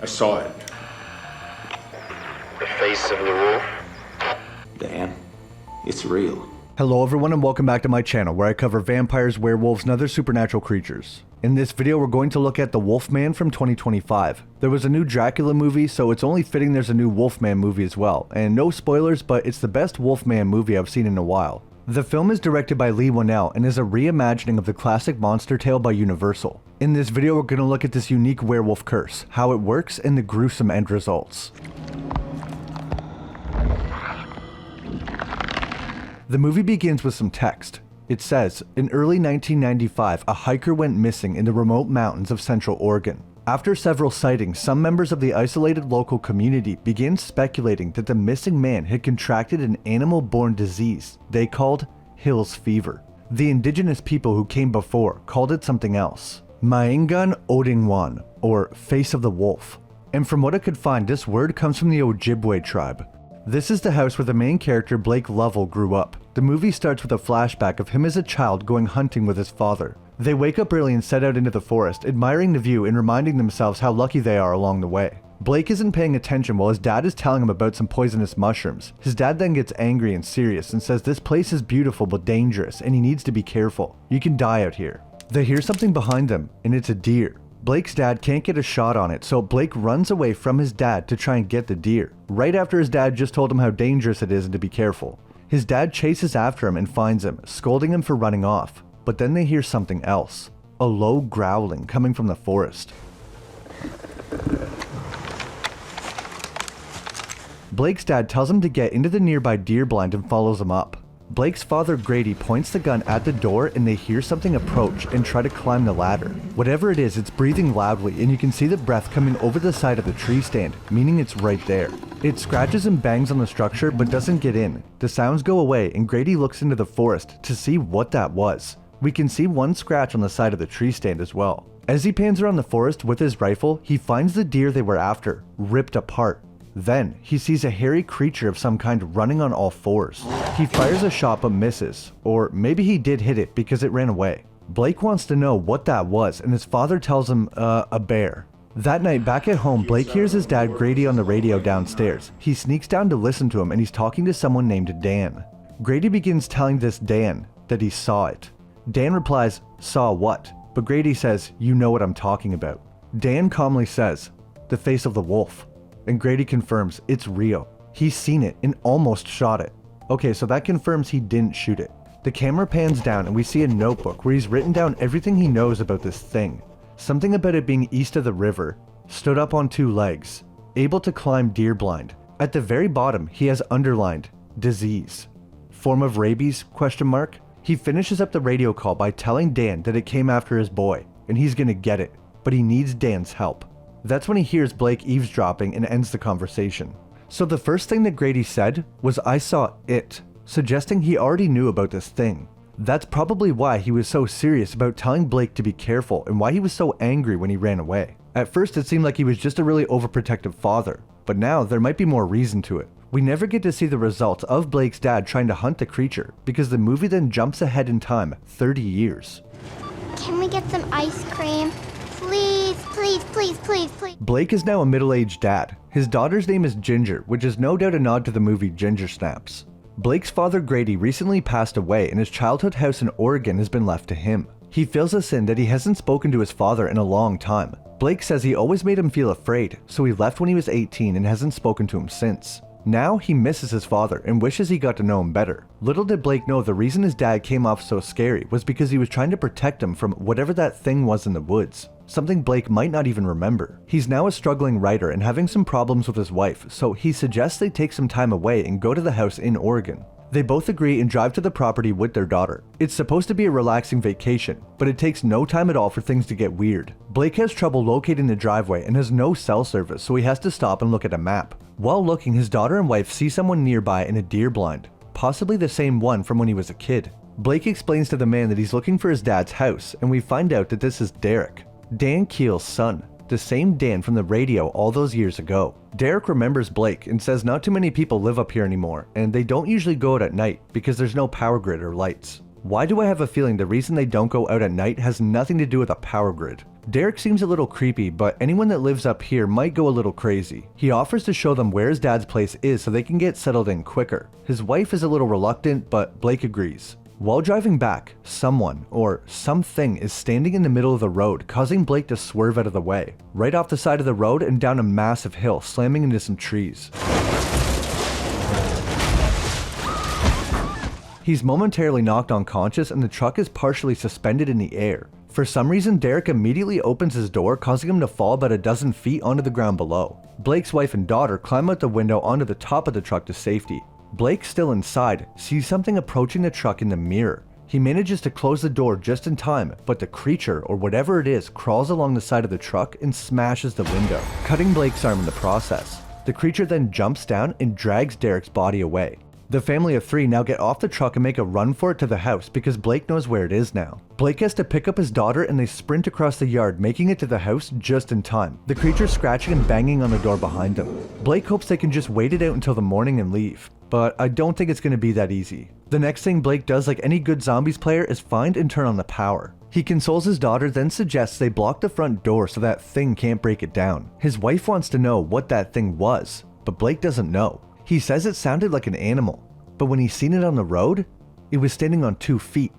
I saw it. The face of the wolf? Dan, it's real. Hello everyone and welcome back to my channel where I cover vampires, werewolves, and other supernatural creatures. In this video we're going to look at The Wolfman from 2025. There was a new Dracula movie, so it's only fitting there's a new Wolfman movie as well. And no spoilers, but it's the best Wolfman movie I've seen in a while. The film is directed by Leigh Whannell and is a reimagining of the classic monster tale by Universal. In this video we're going to look at this unique werewolf curse, how it works, and the gruesome end results. The movie begins with some text. It says, in early 1995, a hiker went missing in the remote mountains of Central Oregon. After several sightings, some members of the isolated local community began speculating that the missing man had contracted an animal-borne disease they called Hill's fever. The indigenous people who came before called it something else, Maingan Odingwan, or face of the wolf. And from what I could find, this word comes from the Ojibwe tribe. This is the house where the main character Blake Lovell grew up. The movie starts with a flashback of him as a child going hunting with his father. They wake up early and set out into the forest, admiring the view and reminding themselves how lucky they are along the way. Blake isn't paying attention while his dad is telling him about some poisonous mushrooms. His dad then gets angry and serious and says this place is beautiful but dangerous and he needs to be careful. You can die out here. They hear something behind them and it's a deer. Blake's dad can't get a shot on it, so Blake runs away from his dad to try and get the deer, right after his dad just told him how dangerous it is and to be careful. His dad chases after him and finds him, scolding him for running off, but then they hear something else, a low growling coming from the forest. Blake's dad tells him to get into the nearby deer blind and follows him up. Blake's father Grady points the gun at the door and they hear something approach and try to climb the ladder. Whatever it is, it's breathing loudly and you can see the breath coming over the side of the tree stand, meaning it's right there. It scratches and bangs on the structure but doesn't get in. The sounds go away and Grady looks into the forest to see what that was. We can see one scratch on the side of the tree stand as well. As he pans around the forest with his rifle, he finds the deer they were after, ripped apart. Then, he sees a hairy creature of some kind running on all fours. He fires a shot but misses, or maybe he did hit it because it ran away. Blake wants to know what that was and his father tells him, a bear. That night back at home, Blake hears his dad Grady on the radio downstairs. He sneaks down to listen to him and he's talking to someone named Dan. Grady begins telling this Dan that he saw it. Dan replies, saw what? But Grady says, you know what I'm talking about. Dan calmly says, the face of the wolf. And Grady confirms it's real. He's seen it and almost shot it. Okay, so that confirms he didn't shoot it. The camera pans down and we see a notebook where he's written down everything he knows about this thing. Something about it being east of the river, stood up on two legs, able to climb deer blind. At the very bottom, he has underlined, disease. Form of rabies, ? He finishes up the radio call by telling Dan that it came after his boy, and he's gonna get it, but he needs Dan's help. That's when he hears Blake eavesdropping and ends the conversation. So the first thing that Grady said was I saw it, suggesting he already knew about this thing. That's probably why he was so serious about telling Blake to be careful and why he was so angry when he ran away. At first it seemed like he was just a really overprotective father, but now there might be more reason to it. We never get to see the results of Blake's dad trying to hunt the creature because the movie then jumps ahead in time 30 years. Can we get some ice cream? Please, please, please, please, please. Blake is now a middle-aged dad. His daughter's name is Ginger, which is no doubt a nod to the movie Ginger Snaps. Blake's father Grady recently passed away and his childhood house in Oregon has been left to him. He feels a sin that he hasn't spoken to his father in a long time. Blake says he always made him feel afraid, so he left when he was 18 and hasn't spoken to him since. Now he misses his father and wishes he got to know him better. Little did Blake know the reason his dad came off so scary was because he was trying to protect him from whatever that thing was in the woods. Something Blake might not even remember. He's now a struggling writer and having some problems with his wife, so he suggests they take some time away and go to the house in Oregon. They both agree and drive to the property with their daughter. It's supposed to be a relaxing vacation, but it takes no time at all for things to get weird. Blake has trouble locating the driveway and has no cell service, so he has to stop and look at a map. While looking, his daughter and wife see someone nearby in a deer blind, possibly the same one from when he was a kid. Blake explains to the man that he's looking for his dad's house, and we find out that this is Derek, Dan Keel's son, the same Dan from the radio all those years ago. Derek remembers Blake and says not too many people live up here anymore, and they don't usually go out at night because there's no power grid or lights. Why do I have a feeling the reason they don't go out at night has nothing to do with a power grid? Derek seems a little creepy, but anyone that lives up here might go a little crazy. He offers to show them where his dad's place is so they can get settled in quicker. His wife is a little reluctant, but Blake agrees. While driving back, someone, or something, is standing in the middle of the road, causing Blake to swerve out of the way, right off the side of the road and down a massive hill, slamming into some trees. He's momentarily knocked unconscious and the truck is partially suspended in the air. For some reason, Derek immediately opens his door, causing him to fall about a dozen feet onto the ground below. Blake's wife and daughter climb out the window onto the top of the truck to safety. Blake, still inside, sees something approaching the truck in the mirror. He manages to close the door just in time, but the creature, or whatever it is, crawls along the side of the truck and smashes the window, cutting Blake's arm in the process. The creature then jumps down and drags Derek's body away. The family of 3 now get off the truck and make a run for it to the house because Blake knows where it is now. Blake has to pick up his daughter and they sprint across the yard, making it to the house just in time, the creature scratching and banging on the door behind them. Blake hopes they can just wait it out until the morning and leave, but I don't think it's going to be that easy. The next thing Blake does, like any good zombies player, is find and turn on the power. He consoles his daughter, then suggests they block the front door so that thing can't break it down. His wife wants to know what that thing was, but Blake doesn't know. He says it sounded like an animal, but when he's seen it on the road, it was standing on 2 feet,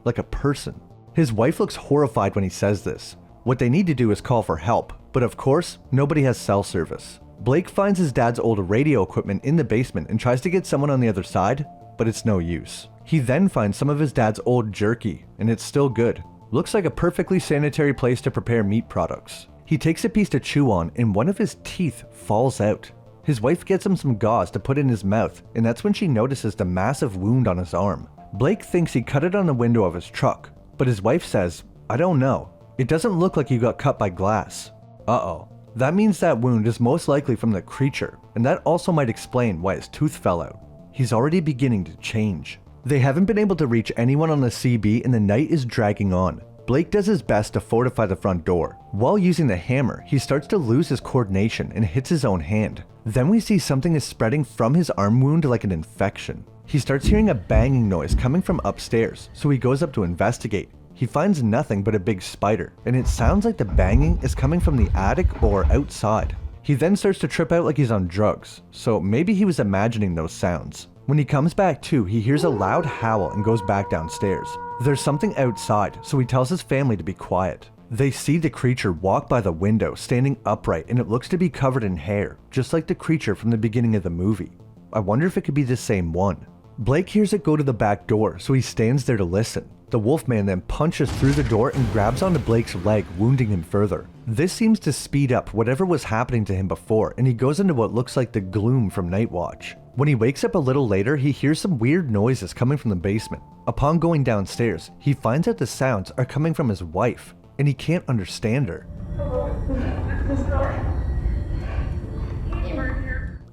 like a person. His wife looks horrified when he says this. What they need to do is call for help, but of course, nobody has cell service. Blake finds his dad's old radio equipment in the basement and tries to get someone on the other side, but it's no use. He then finds some of his dad's old jerky, and it's still good. Looks like a perfectly sanitary place to prepare meat products. He takes a piece to chew on, and one of his teeth falls out. His wife gets him some gauze to put in his mouth, and that's when she notices the massive wound on his arm. Blake thinks he cut it on the window of his truck, but his wife says, "I don't know. It doesn't look like you got cut by glass." Uh-oh. That means that wound is most likely from the creature, and that also might explain why his tooth fell out. He's already beginning to change. They haven't been able to reach anyone on the CB and the night is dragging on. Blake does his best to fortify the front door. While using the hammer, he starts to lose his coordination and hits his own hand. Then we see something is spreading from his arm wound like an infection. He starts hearing a banging noise coming from upstairs, so he goes up to investigate. He finds nothing but a big spider, and it sounds like the banging is coming from the attic or outside. He then starts to trip out like he's on drugs, so maybe he was imagining those sounds. When he comes back to, he hears a loud howl and goes back downstairs. There's something outside, so he tells his family to be quiet. They see the creature walk by the window, standing upright, and it looks to be covered in hair, just like the creature from the beginning of the movie. I wonder if it could be the same one. Blake hears it go to the back door, so he stands there to listen. The Wolfman then punches through the door and grabs onto Blake's leg, wounding him further. This seems to speed up whatever was happening to him before, and he goes into what looks like the gloom from Night Watch. When he wakes up a little later, he hears some weird noises coming from the basement. Upon going downstairs, he finds out the sounds are coming from his wife, and he can't understand her.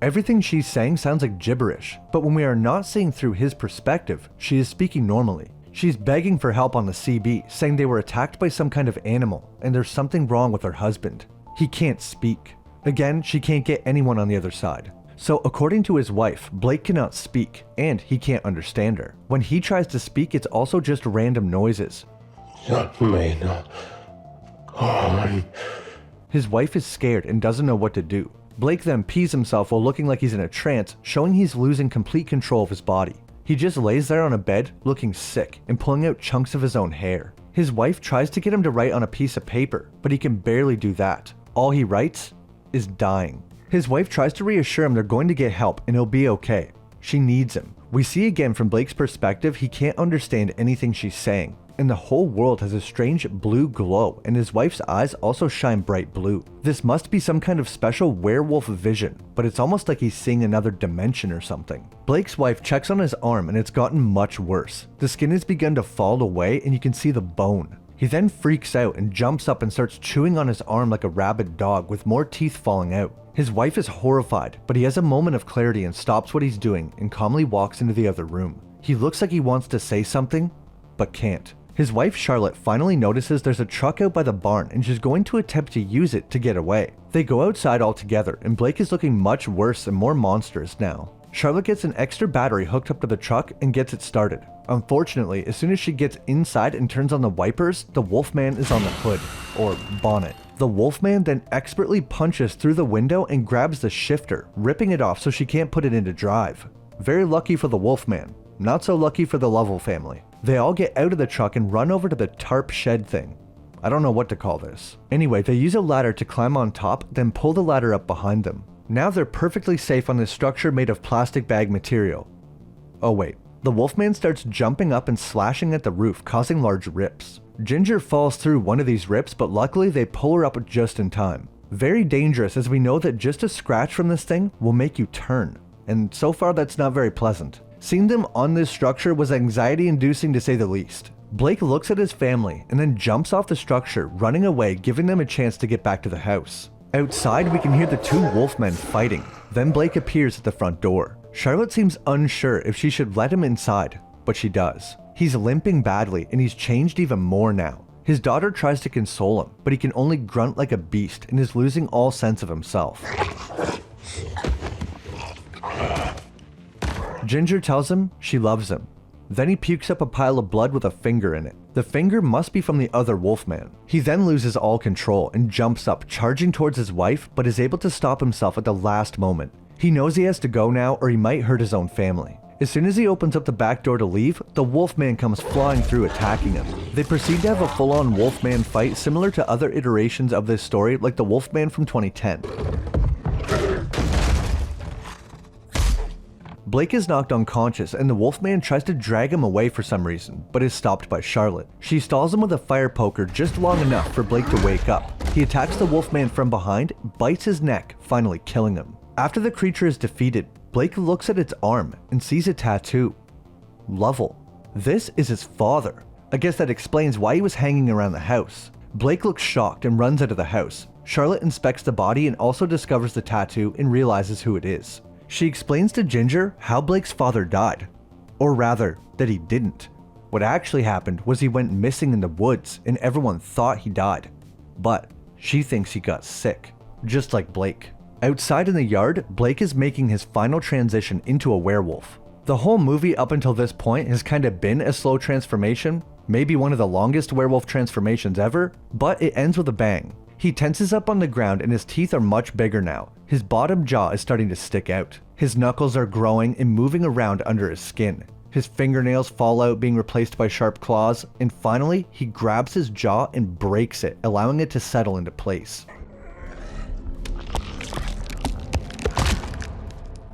Everything she's saying sounds like gibberish, but when we are not seeing through his perspective, she is speaking normally. She's begging for help on the CB, saying they were attacked by some kind of animal, and there's something wrong with her husband. He can't speak. Again, she can't get anyone on the other side. So according to his wife, Blake cannot speak, and he can't understand her. When he tries to speak, it's also just random noises. His wife is scared and doesn't know what to do. Blake then pees himself while looking like he's in a trance, showing he's losing complete control of his body. He just lays there on a bed, looking sick, and pulling out chunks of his own hair. His wife tries to get him to write on a piece of paper, but he can barely do that. All he writes is dying. His wife tries to reassure him they're going to get help and he'll be okay. She needs him. We see again from Blake's perspective, he can't understand anything she's saying, and the whole world has a strange blue glow, and his wife's eyes also shine bright blue. This must be some kind of special werewolf vision, but it's almost like he's seeing another dimension or something. Blake's wife checks on his arm and it's gotten much worse. The skin has begun to fall away and you can see the bone. He then freaks out and jumps up and starts chewing on his arm like a rabid dog with more teeth falling out. His wife is horrified, but he has a moment of clarity and stops what he's doing and calmly walks into the other room. He looks like he wants to say something, but can't. His wife Charlotte finally notices there's a truck out by the barn and she's going to attempt to use it to get away. They go outside all together and Blake is looking much worse and more monstrous now. Charlotte gets an extra battery hooked up to the truck and gets it started. Unfortunately, as soon as she gets inside and turns on the wipers, the Wolfman is on the hood, or bonnet. The Wolfman then expertly punches through the window and grabs the shifter, ripping it off so she can't put it into drive. Very lucky for the Wolfman, not so lucky for the Lovell family. They all get out of the truck and run over to the tarp shed thing. I don't know what to call this. Anyway, they use a ladder to climb on top, then pull the ladder up behind them. Now they're perfectly safe on this structure made of plastic bag material. Oh wait, the Wolfman starts jumping up and slashing at the roof, causing large rips. Ginger falls through one of these rips, but luckily they pull her up just in time. Very dangerous, as we know that just a scratch from this thing will make you turn. And so far that's not very pleasant. Seeing them on this structure was anxiety inducing to say the least. Blake looks at his family and then jumps off the structure, running away, giving them a chance to get back to the house. Outside, we can hear the two Wolfmen fighting. Then Blake appears at the front door. Charlotte seems unsure if she should let him inside, but she does. He's limping badly and he's changed even more now. His daughter tries to console him, but he can only grunt like a beast and is losing all sense of himself. Ginger tells him she loves him. Then he pukes up a pile of blood with a finger in it. The finger must be from the other Wolfman. He then loses all control and jumps up, charging towards his wife, but is able to stop himself at the last moment. He knows he has to go now or he might hurt his own family. As soon as he opens up the back door to leave, the Wolfman comes flying through, attacking him. They proceed to have a full-on Wolfman fight similar to other iterations of this story, like the Wolfman from 2010. Blake is knocked unconscious and the Wolfman tries to drag him away for some reason, but is stopped by Charlotte. She stalls him with a fire poker just long enough for Blake to wake up. He attacks the Wolfman from behind, bites his neck, finally killing him. After the creature is defeated, Blake looks at its arm and sees a tattoo. Lovell. This is his father. I guess that explains why he was hanging around the house. Blake looks shocked and runs out of the house. Charlotte inspects the body and also discovers the tattoo and realizes who it is. She explains to Ginger how Blake's father died. Or rather, that he didn't. What actually happened was he went missing in the woods and everyone thought he died. But she thinks he got sick, just like Blake. Outside in the yard, Blake is making his final transition into a werewolf. The whole movie up until this point has kind of been a slow transformation, maybe one of the longest werewolf transformations ever, but it ends with a bang. He tenses up on the ground and his teeth are much bigger now. His bottom jaw is starting to stick out. His knuckles are growing and moving around under his skin. His fingernails fall out, being replaced by sharp claws, and finally, he grabs his jaw and breaks it, allowing it to settle into place.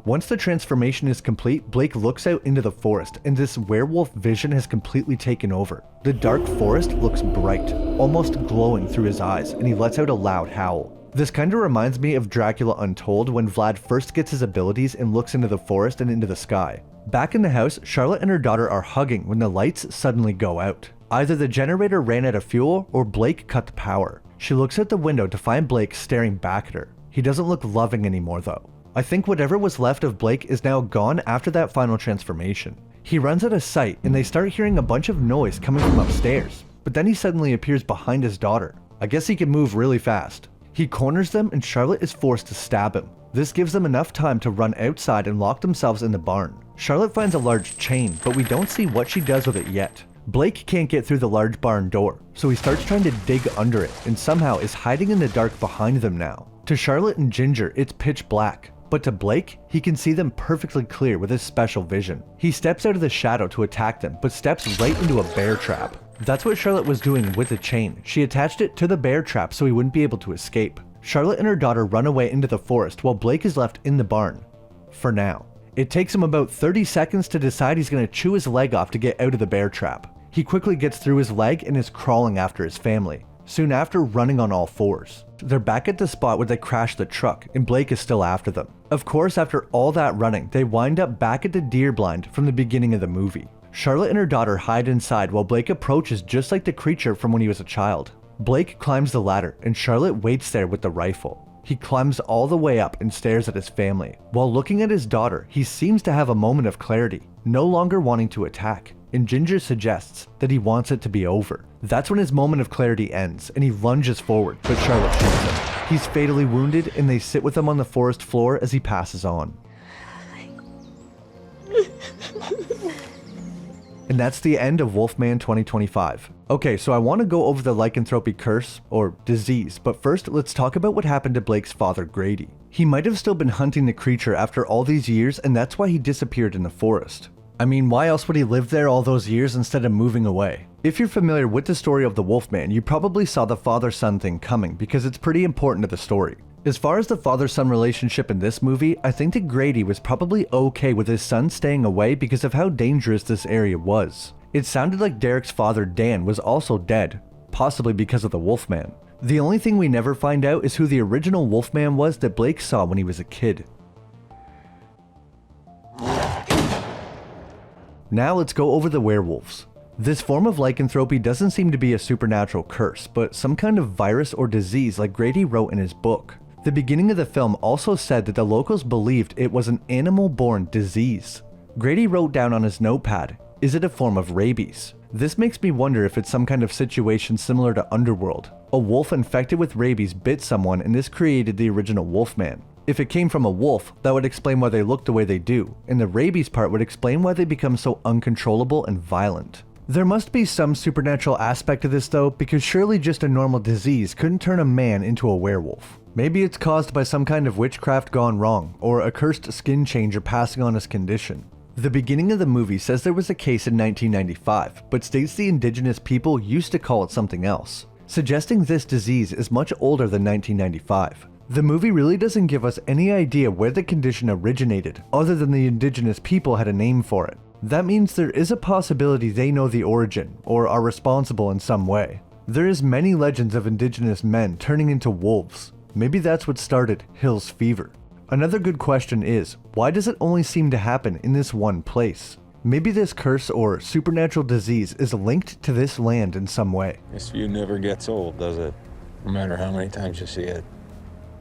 Once the transformation is complete, Blake looks out into the forest, and this werewolf vision has completely taken over. The dark forest looks bright, almost glowing through his eyes, and he lets out a loud howl. This kinda reminds me of Dracula Untold when Vlad first gets his abilities and looks into the forest and into the sky. Back in the house, Charlotte and her daughter are hugging when the lights suddenly go out. Either the generator ran out of fuel or Blake cut the power. She looks out the window to find Blake staring back at her. He doesn't look loving anymore though. I think whatever was left of Blake is now gone after that final transformation. He runs out of sight and they start hearing a bunch of noise coming from upstairs, but then he suddenly appears behind his daughter. I guess he can move really fast. He corners them and Charlotte is forced to stab him. This gives them enough time to run outside and lock themselves in the barn. Charlotte finds a large chain, but we don't see what she does with it yet. Blake can't get through the large barn door, so he starts trying to dig under it and somehow is hiding in the dark behind them now. To Charlotte and Ginger, it's pitch black. But to Blake, he can see them perfectly clear with his special vision. He steps out of the shadow to attack them, but steps right into a bear trap. That's what Charlotte was doing with the chain. She attached it to the bear trap so he wouldn't be able to escape. Charlotte and her daughter run away into the forest while Blake is left in the barn. For now. It takes him about 30 seconds to decide he's going to chew his leg off to get out of the bear trap. He quickly gets through his leg and is crawling after his family, soon after running on all fours. They're back at the spot where they crashed the truck and Blake is still after them. Of course, after all that running, they wind up back at the deer blind from the beginning of the movie. Charlotte and her daughter hide inside while Blake approaches just like the creature from when he was a child. Blake climbs the ladder and Charlotte waits there with the rifle. He climbs all the way up and stares at his family. While looking at his daughter, he seems to have a moment of clarity, no longer wanting to attack, and Ginger suggests that he wants it to be over. That's when his moment of clarity ends and he lunges forward, but Charlotte shoots him. He's fatally wounded and they sit with him on the forest floor as he passes on. And that's the end of Wolfman 2025. Okay, so I want to go over the lycanthropy curse, or disease, but first let's talk about what happened to Blake's father Grady. He might have still been hunting the creature after all these years, and that's why he disappeared in the forest. I mean, why else would he live there all those years instead of moving away? If you're familiar with the story of the Wolfman, you probably saw the father-son thing coming because it's pretty important to the story. As far as the father-son relationship in this movie, I think that Grady was probably okay with his son staying away because of how dangerous this area was. It sounded like Derek's father Dan was also dead, possibly because of the Wolfman. The only thing we never find out is who the original Wolfman was that Blake saw when he was a kid. Now let's go over the werewolves. This form of lycanthropy doesn't seem to be a supernatural curse, but some kind of virus or disease like Grady wrote in his book. The beginning of the film also said that the locals believed it was an animal-borne disease. Grady wrote down on his notepad, "Is it a form of rabies?" This makes me wonder if it's some kind of situation similar to Underworld. A wolf infected with rabies bit someone and this created the original Wolfman. If it came from a wolf, that would explain why they look the way they do, and the rabies part would explain why they become so uncontrollable and violent. There must be some supernatural aspect to this though, because surely just a normal disease couldn't turn a man into a werewolf. Maybe it's caused by some kind of witchcraft gone wrong, or a cursed skin changer passing on his condition. The beginning of the movie says there was a case in 1995, but states the indigenous people used to call it something else, suggesting this disease is much older than 1995. The movie really doesn't give us any idea where the condition originated, other than the indigenous people had a name for it. That means there is a possibility they know the origin, or are responsible in some way. There is many legends of indigenous men turning into wolves. Maybe that's what started Hill's Fever. Another good question is, why does it only seem to happen in this one place? Maybe this curse or supernatural disease is linked to this land in some way. This view never gets old, does it? No matter how many times you see it.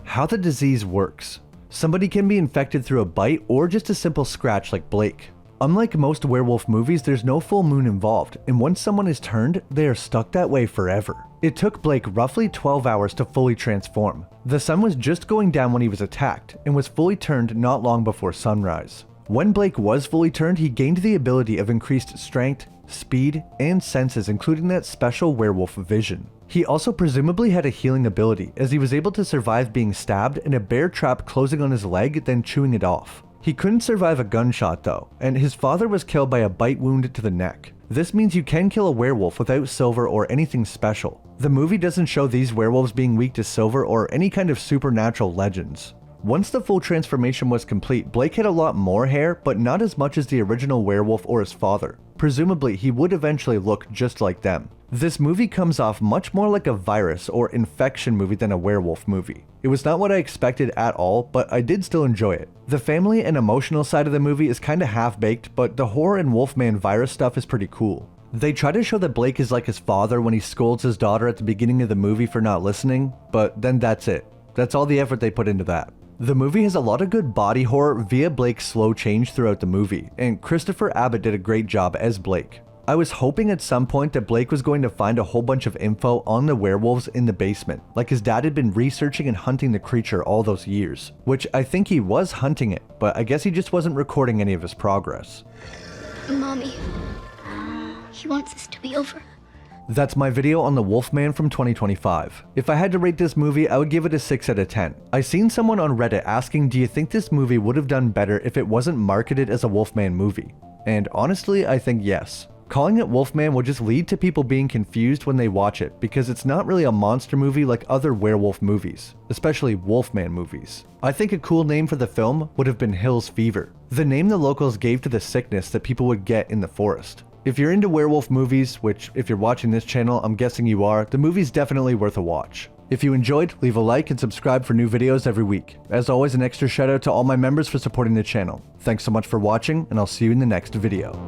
How the disease works. Somebody can be infected through a bite or just a simple scratch like Blake. Unlike most werewolf movies, there's no full moon involved, and once someone is turned, they are stuck that way forever. It took Blake roughly 12 hours to fully transform. The sun was just going down when he was attacked, and was fully turned not long before sunrise. When Blake was fully turned, he gained the ability of increased strength, speed, and senses, including that special werewolf vision. He also presumably had a healing ability, as he was able to survive being stabbed and a bear trap closing on his leg, then chewing it off. He couldn't survive a gunshot though, and his father was killed by a bite wound to the neck. This means you can kill a werewolf without silver or anything special. The movie doesn't show these werewolves being weak to silver or any kind of supernatural legends. Once the full transformation was complete, Blake had a lot more hair, but not as much as the original werewolf or his father. Presumably, he would eventually look just like them. This movie comes off much more like a virus or infection movie than a werewolf movie. It was not what I expected at all, but I did still enjoy it. The family and emotional side of the movie is kinda half-baked, but the horror and Wolfman virus stuff is pretty cool. They try to show that Blake is like his father when he scolds his daughter at the beginning of the movie for not listening, but then that's it. That's all the effort they put into that. The movie has a lot of good body horror via Blake's slow change throughout the movie, and Christopher Abbott did a great job as Blake. I was hoping at some point that Blake was going to find a whole bunch of info on the werewolves in the basement, like his dad had been researching and hunting the creature all those years, which I think he was hunting it, but I guess he just wasn't recording any of his progress. Mommy, he wants this to be over. That's my video on the Wolfman from 2025. If I had to rate this movie, I would give it a 6 out of 10. I seen someone on Reddit asking, do you think this movie would have done better if it wasn't marketed as a Wolfman movie? And honestly, I think yes. Calling it Wolfman will just lead to people being confused when they watch it, because it's not really a monster movie like other werewolf movies, especially Wolfman movies. I think a cool name for the film would have been Hill's Fever, the name the locals gave to the sickness that people would get in the forest. If you're into werewolf movies, which if you're watching this channel, I'm guessing you are, the movie's definitely worth a watch. If you enjoyed, leave a like and subscribe for new videos every week. As always, an extra shout out to all my members for supporting the channel. Thanks so much for watching, and I'll see you in the next video.